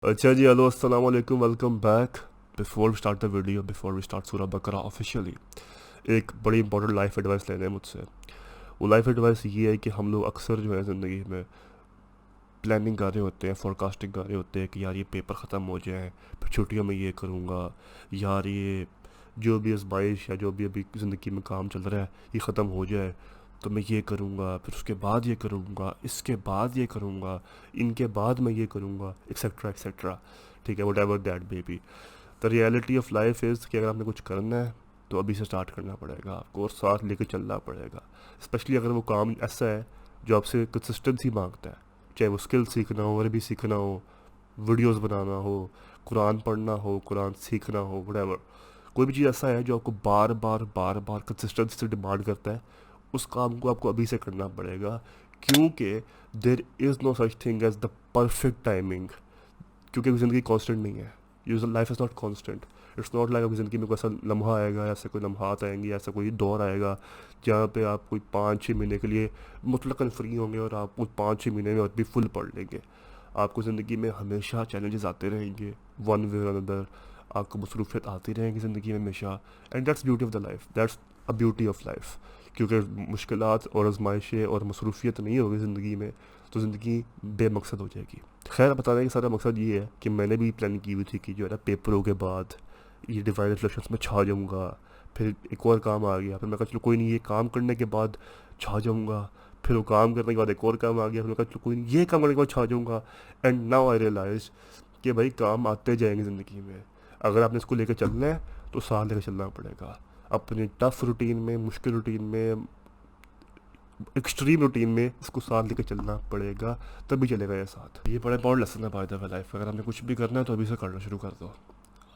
अच्छा जी, हेलो, अस्सलाम वालेकुम, welcome back. Before we start the video, before we start सूरह बकरा ऑफिशियली, एक बड़ी इंपॉर्टेंट लाइफ एडवाइस लेना है मुझसे। वो लाइफ एडवाइस ये है कि हम लोग अक्सर जो है ज़िंदगी में प्लानिंग कर रहे होते हैं, फोरकास्टिंग कर रहे होते हैं कि यार ये पेपर ख़त्म हो जाए, फिर छुट्टियों में ये करूँगा, यार ये जो भी आजमाइश या जो भी अभी ज़िंदगी में काम चल रहा है ये ख़त्म हो जाए तो मैं ये करूँगा, फिर उसके बाद ये करूँगा, इसके बाद ये करूँगा, इनके बाद मैं ये करूँगा, एक्सेट्रा एक्सेट्रा। ठीक है, what ever that baby. The reality of life is कि अगर आपने कुछ करना है तो अभी से स्टार्ट करना पड़ेगा आपको और साथ लेके चलना पड़ेगा। स्पेशली अगर वो काम ऐसा है जो आपसे कंसिस्टेंसी मांगता है, चाहे वो स्किल सीखना हो, अरबी सीखना हो, वीडियोस बनाना हो, कुरान पढ़ना हो, कुरान सीखना हो, वटेवर। कोई भी चीज़ ऐसा है जो आपको बार बार बार बार कंसिस्टेंसी से डिमांड करता है, उस काम को आपको अभी से करना पड़ेगा, क्योंकि there is no such thing as the perfect timing. क्योंकि ज़िंदगी कांस्टेंट नहीं है। Use life is not constant. It's not like आपकी ज़िंदगी में कोई ऐसा लम्हा आएगा, ऐसा कोई लम्हात आएंगी, ऐसा कोई दौर आएगा जहाँ पे आप कोई 5-6 महीने के लिए मुतलकन फ्री होंगे और आप उस 5-6 महीने में और भी फुल पढ़ लेंगे। आपको ज़िंदगी में हमेशा चैलेंजेस आते रहेंगे, वन वे और अनदर। आपको मसरूफियत आती रहेंगी ज़िंदगी में हमेशा। And that's beauty of the life, that's a beauty of life. क्योंकि मुश्किलात और आजमाइशें और मसरूफियत नहीं होगी ज़िंदगी में तो ज़िंदगी बेमकसद हो जाएगी। खैर, बताने का सारा मकसद ये है कि मैंने भी प्लानिंग की हुई थी कि जो है ना पेपरों के बाद ये डिवाइन रिफ्लेक्शंस में छा जाऊँगा। फिर एक और काम आ गया, फिर मैं कहा चलो कोई नहीं, ये काम करने के बाद छा जाऊँगा। फिर वो काम करने के बाद एक और काम आ गया, फिर मैं कहा चलो कोई नहीं, ये काम करने के बाद छा जाऊँगा। एंड नाउ आई रियलाइज कि भाई काम आते जाएंगे ज़िंदगी में। अगर आपने इसको लेकर चलना है तो साथ लेकर चलना पड़ेगा। अपनी टफ रूटीन में, मुश्किल रूटीन में, एक्सट्रीम रूटीन में इसको साथ लेकर चलना पड़ेगा, तभी चलेगा ये साथ। ये बड़ा इंपॉर्टेंट लेसन है बाय द वे लाइफ। अगर आपने कुछ भी करना है तो अभी से करना शुरू कर दो।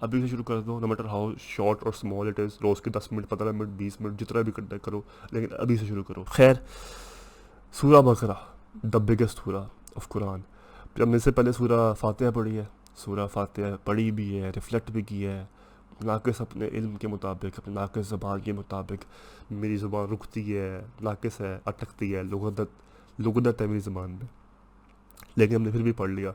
अभी से शुरू कर दो, नो मैटर हाउ शॉर्ट और स्मॉल इट इज़। रोज़ के 10 मिनट, 15 मिनट, 20 मिनट, जितना भी करना है करो, लेकिन अभी से शुरू करो। खैर, सूरा बकरा, द बिगेस्ट सूरा ऑफ कुरान। हमने से पहले सूरा फातिहा पढ़ी है। सूरा फातिहा पढ़ी भी है, रिफ्लेक्ट भी की है, नाकिस अपने इल्म के मुताबिक, अपने नाकिस ज़बान के मुताबिक। मेरी ज़बान रुकती है, नाकिस है, अटकती है, लुगदत है मेरी ज़बान में, लेकिन हमने फिर भी पढ़ लिया।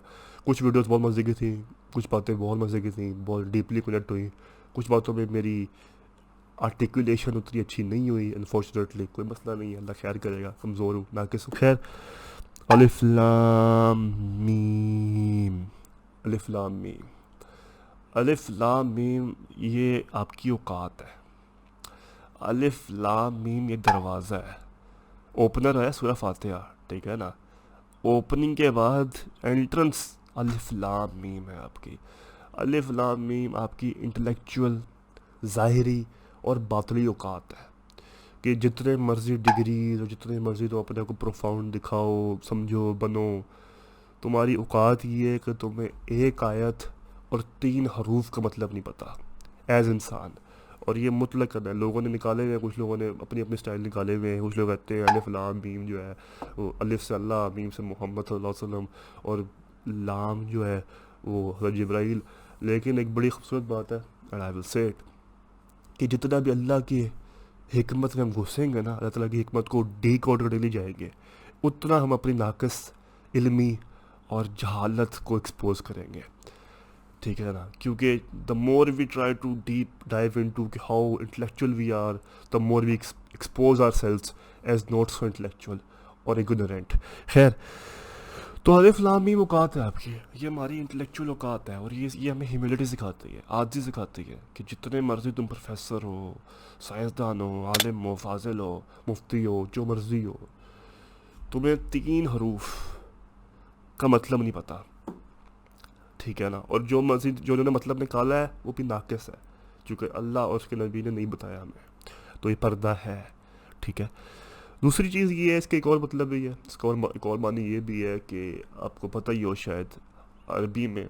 कुछ वीडियोस बहुत मज़े की थी, कुछ बातें बहुत मज़े की थी, बहुत डीपली कनेक्ट हुई। कुछ बातों में मेरी आर्टिकुलेशन उतनी अच्छी नहीं हुई, अनफॉर्चुनेटली। कोई मसला नहीं है, अल्लाह खैर करेगा, कमज़ोर हूँ, नाकिस हूँ। खैर, अलिफ लाम मीम, अलिफ लाम मीम, अलिफ लाम मीम, ये आपकी औकात है। अलिफ लाम मीम ये दरवाज़ा है, ओपनर है सूरह फातिहा, ठीक है ना। ओपनिंग के बाद एंट्रेंस अलिफ लाम मीम है आपकी। अलिफ लाम मीम आपकी इंटेलेक्चुअल, ज़ाहिरी और बातनी औकात है कि जितने मर्जी डिग्रीज और जितने मर्जी तो अपने को प्रोफाउंड दिखाओ, समझो, बनो, तुम्हारी औकात ये है कि तुम्हें एक आयत और 3 हरूफ का मतलब नहीं पता एज इंसान। और ये मुतलक है, लोगों ने निकाले हुए हैं, कुछ लोगों ने अपनी अपनी स्टाइल निकाले हुए हैं। कुछ लोग कहते हैं अलिफ लाम मीम जो है वो अलिफ से अल्लाह, मीम से मोहम्मद सल्लल्लाहु अलैहि वसल्लम, और लाम जो है वो हज़रत जिब्राइल। लेकिन एक बड़ी खूबसूरत बात है, and I will say it, कि जितना भी अल्लाह की हिकमत में हम घुसेंगे ना, अल्लाह ताला की हिकमत को डी कोड करने ले जाएंगे, उतना हम अपनी नाकस इल्मी और जहालत को एक्सपोज करेंगे। ठीक है ना, क्योंकि the more we try to deep dive into how intellectual we are, the more we expose ourselves as not so intellectual और इग्नोरेंट। खैर, तो अलिफ लाम मीम औकात है आपकी, ये हमारी इंटेलेक्चुअल औकात है। और ये हमें ह्यूमिलिटी सिखाती है, आजी सिखाती है कि जितने मर्जी तुम प्रोफेसर हो, साइंसदान हो, आलिम हो, फाजिल हो, मुफ्ती हो, जो मर्जी हो, तुम्हें 3 हरूफ का मतलब नहीं पता। ठीक है ना, और जो मर्जी जो उन्होंने मतलब निकाला है वो भी नाकिस है, क्योंकि अल्लाह और उसके नबी ने नहीं बताया हमें। तो ये पर्दा है। ठीक है। दूसरी चीज़ ये है, इसका एक और मतलब भी है, इसका और एक और मानी ये भी है कि आपको पता ही हो शायद, अरबी में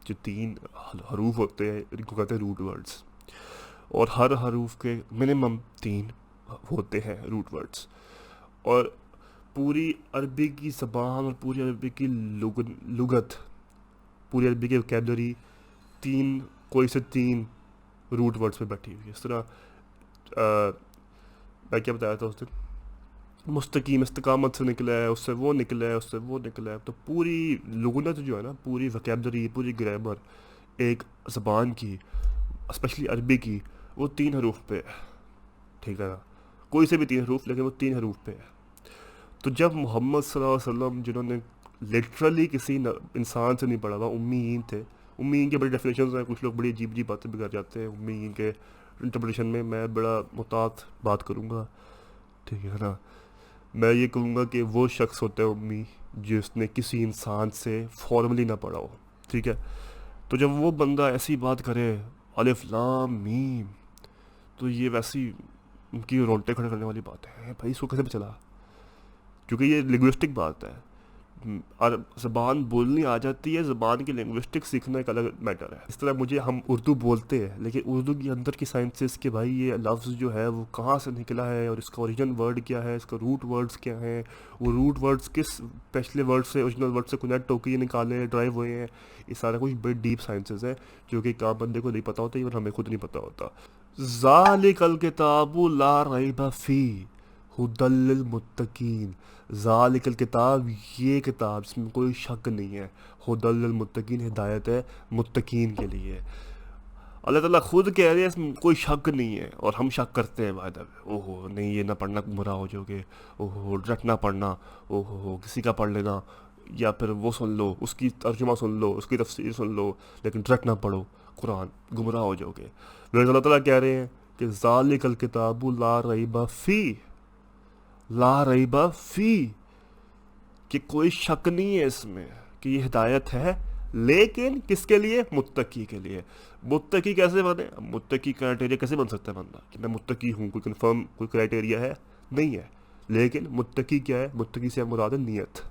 जो 3 हरूफ होते हैं इनको कहते हैं रूट वर्ड्स। और हर हरूफ के मिनिमम 3 होते हैं रूट वर्ड्स। और पूरी अरबी की ज़बान और पूरी अरबी की लुगत, पूरी अरबी की वोकेबलरी तीन, कोई से 3 रूट वर्ड्स पे बैठी हुई है। इस तरह मैं क्या बताया था उस दिन, मुस्तकीम इस्तकामत से निकला है, उससे वो निकला है, उससे वो निकला है। तो पूरी लुगनत जो है ना, पूरी वोकैबलरी, पूरी ग्रामर एक ज़बान की, स्पेशली अरबी की, वो 3 हरूफ पे है, ठीक है ना। कोई से भी 3 हरूफ, लेकिन वो 3 हरूफ पे है। तो जब मोहम्मद सल्लल्लाहु अलैहि वसल्लम, जिन्होंने लिटरली किसी इंसान से नहीं पढ़ा हुआ, उम्मीन थे। उम्मीन के बड़ी डेफिनेशन हैं, कुछ लोग बड़ी अजीब अजीब बातें भी कर जाते हैं उम्मीन के इंटरप्रिटेशन में। मैं बड़ा मुतात बात करूँगा, ठीक है ना। मैं ये कहूँगा कि वो शख्स होता है उम्मी जिसने किसी इंसान से फॉर्मली ना पढ़ा हो, ठीक है। तो जब वो बंदा ऐसी बात करे, अलिफ लाम मीम, तो ये वैसी उनकी रोंगटे खड़े करने वाली बात है भाई। इसको कैसे चला, क्योंकि ये लिंग्विस्टिक बात है। और ज़बान बोलनी आ जाती है, ज़बान की लिंग्विस्टिक सीखना एक अलग मैटर है। इस तरह मुझे, हम उर्दू बोलते हैं, लेकिन उर्दू के अंदर की साइंसेस के भाई ये लफ्ज़ जो है वो कहाँ से निकला है, और इसका ओरिजिन वर्ड क्या है, इसका रूट वर्ड्स क्या हैं, वो रूट वर्ड्स किस पिछले वर्ड से, ओरिजिनल वर्ड से कनेक्ट होकर ये निकाले ड्राइव हुए हैं। ये सारा कुछ बड़ी डीप साइंसेस है जो कि काम बंदे को नहीं पता होता, इवन हमें खुद नहीं पता होता। ज़ालिकल किताबु ला रैब फी हुदल लिल मुत्तकीन। ज़ालिकल किताब, ये किताब इसमें कोई शक नहीं है, हुदल लिल मुत्तकीन, हिदायत है मुत्तकीन के लिए। अल्लाह ताला खुद कह रहे हैं इसमें कोई शक नहीं है, और हम शक करते हैं बाद में। ओहो नहीं, ये ना पढ़ना गुमराह हो जाओगे, ओहो रटना पढ़ना, ओहो किसी का पढ़ लेना, या फिर वो सुन लो, उसकी तर्जुमा सुन लो, उसकी तफसीर सुन लो, लेकिन रट ना पढ़ो कुरान, गुमराह हो जाओगे। लेकिन अल्लाह ताला कह रहे हैं कि ज़ालिकल किताबु ला रैब फी, ला रैब फी, कि कोई शक नहीं है इसमें कि ये हिदायत है, लेकिन किसके लिए, मुत्तकी के लिए। मुत्तकी कैसे बने, मुत्तकी क्राइटेरिया कैसे बन सकता है बंदा कि मैं मुत्तकी हूँ, कोई कन्फर्म कोई क्राइटेरिया है नहीं है। लेकिन मुत्तकी क्या है, मुत्तकी से मुराद है नियत।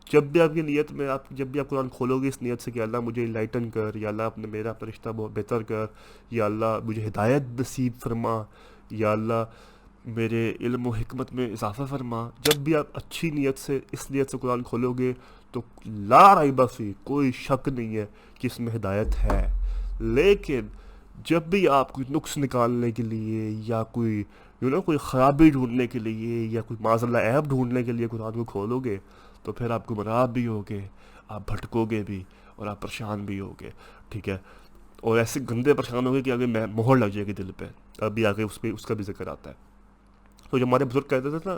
जब भी आपकी नीयत में, आप जब भी आप कुरान खोलोगे इस नीयत से कि अल्लाह मुझे इनलाइटन कर, या अल्लाह अपने मेरा अपना रिश्ता बहुत बेहतर कर, या अल्लाह मुझे हिदायत नसीब फरमा, या अल्लाह मेरे इल्म व हिकमत में इजाफ़ा फरमा। जब भी आप अच्छी नीयत से, इस नीयत से कुरान खोलोगे, तो ला रैब फी, कोई शक नहीं है कि इसमें हिदायत है। लेकिन जब भी आप कोई नुक्स निकालने के लिए, या कोई कोई ख़राबी ढूंढने के लिए, या कोई माज़अल्लाह ऐब ढूंढने के लिए कुरान को खोलोगे, तो फिर आप गुमराह भी होगे, आप भटकोगे भी, और आप परेशान भी होगे, ठीक है। और ऐसे गंदे परेशान होगे कि आगे मोहर लग जाएगी दिल पे, अभी आगे उस पर उसका भी जिक्र आता है। तो जो हमारे बुजुर्ग कहते थे ना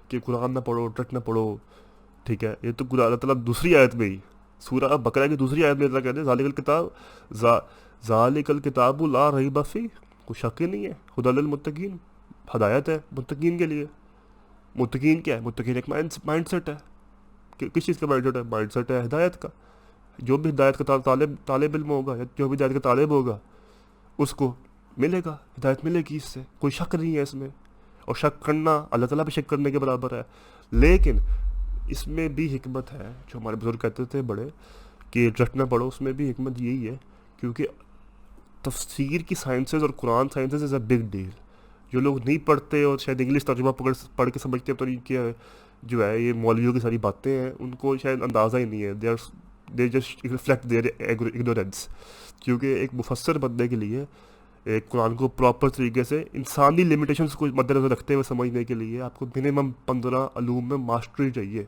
कि कुरान ना पढ़ो, रट ना पढ़ो, ठीक है, ये तो अल्लाह ताला दूसरी आयत में ही, सूरह बकरा की दूसरी आयत में अल्लाह कहते हैं ज़ालिकल किताब, ज़ालिकल किताबु ला रैब फी, कोई शक ही नहीं है, हुदल लिल मुत्तकीन, हदायत है मुत्तकीन के लिए। मुत्तकीन क्या है, मुत्तकीन एक माइंड सेट है। किस चीज़ का माइंड सेट है, माइंड सेट है हिदायत का। जो भी हिदायत का तालिब इल्म होगा, या जो भी हिदायत का तालिब होगा, उसको मिलेगा, हिदायत मिलेगी, इससे कोई शक नहीं है इसमें। और शक करना अल्लाह ताला पे शक करने के बराबर है। लेकिन इसमें भी हिकमत है, जो हमारे बुजुर्ग कहते थे बड़े, कि रटना पढ़ो, उसमें भी हिकमत यही है, क्योंकि तफसीर की साइंसेस और Quran sciences is a big deal. जो लोग नहीं पढ़ते और शायद इंग्लिश तर्जुमा पढ़ के समझते हैं, तो इनके जो है ये मौलवियों की सारी बातें हैं, उनको शायद अंदाज़ा ही नहीं है। They just reflect their ignorance. क्योंकि एक मुफस्सर बनने के लिए, एक कुरान को प्रॉपर तरीके से इंसानी लिमिटेशंस को मद्देनज़र रखते हुए समझने के लिए, आपको मिनिमम 15 अलूम में मास्टरी चाहिए,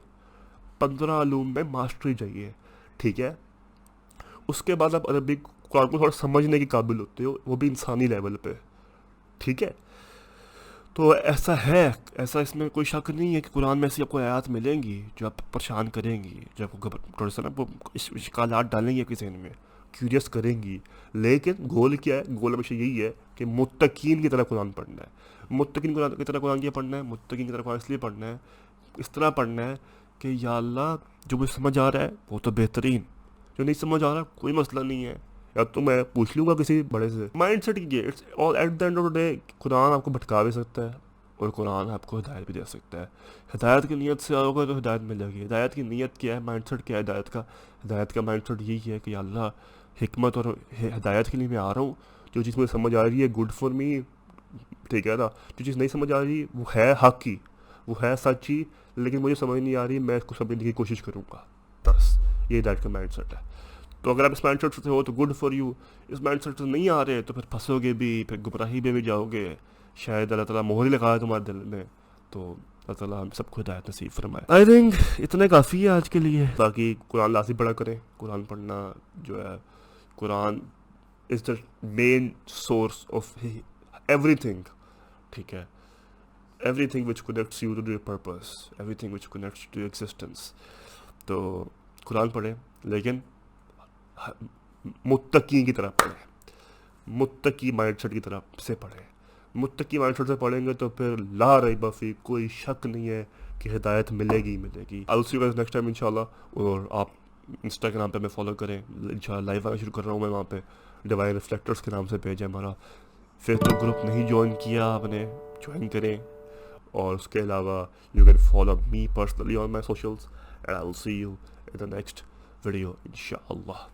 15 अलूम में मास्टरी चाहिए, ठीक है। उसके बाद आप अरबी कुरान को थोड़ा समझने के काबिल होते हो, वो भी इंसानी लेवल पे, ठीक है। तो ऐसा है, ऐसा इसमें कोई शक नहीं है कि कुरान में ऐसी आपको आयत मिलेंगी जो आप परेशान करेंगी, जो आपको थोड़ा सा ना वो इश्कालात डालेंगी आपके जहन में, क्यूरियस करेंगी। लेकिन गोल क्या है, गोल हमेशा यही है कि मुत्तकीन की तरह कुरान पढ़ना है। मुत्तकीन की तरह कुरान क्या पढ़ना है, मुत्तकीन की तरह कुरान इसलिए पढ़ना है, इस तरह पढ़ना है कि या अल्लाह जो मुझे समझ आ रहा है वो तो बेहतरीन, जो नहीं समझ आ रहा कोई मसला नहीं है, या तो मैं पूछ लूँगा किसी बड़े से। माइंड सेट कीजिए, it's all at the end of the day Quran आपको भटका भी सकता है, और कुरान आपको हिदायत भी दे सकता है। हिदायत की नीयत से आओगे तो हिदायत मिलेगी। हिदायत की नीयत क्या है, माइंड सेट क्या है हिदायत का? हिदायत का माइंड सेट यही है कि अल्लाह हिकमत और हिदायत के लिए मैं आ रहा हूँ। जो चीज़ मुझे समझ आ रही है गुड फॉर मी, ठीक है ना। जो चीज़ नहीं समझ आ रही वो है हक की, वो है सच्ची, लेकिन मुझे समझ नहीं आ रही, मैं इसको समझने की कोशिश करूँगा। बस ये हिदायत का माइंड सेट है। तो अगर आप इस माइंड सेट से हो तो गुड फॉर यू। इस माइंड सेट से नहीं आ रहे तो फिर फंसोगे भी, फिर गुमराही में भी जाओगे, शायद अल्लाह ताला मोहर ही लगा है तुम्हारे दिल में। तो अल्लाह ताला हम सबको हिदायत नसीब फरमाए। आई थिंक इतने काफ़ी है आज के लिए। बाकी कुरान लाज़िम पढ़ा करें, कुरान पढ़ना जो है, Quran is the main source of everything, ठीक है, everything which connects you to your purpose, everything which connects you to your existence। तो कुरान पढ़ें, लेकिन मुत्तकी की तरह पढ़ें, मुत्तकी माइंडसेट की तरफ से पढ़ें। मुत्तकी माइंडसेट से पढ़ेंगे तो फिर ला रैब फी, कोई शक नहीं है कि हिदायत मिलेगी मिलेगी। I will see you guys next time इंशाल्लाह। और आप इंस्टाग्राम पे मैं फॉलो करें, इंशाल्लाह लाइव आना शुरू कर रहा हूँ मैं वहाँ पे, डिवाइन रिफ्लेक्टर्स के नाम से पेज है हमारा। फेसबुक ग्रुप नहीं ज्वाइन किया आपने, ज्वाइन करें। और उसके अलावा you can follow me personally on my socials and I will see you in the next video इंशाअल्लाह।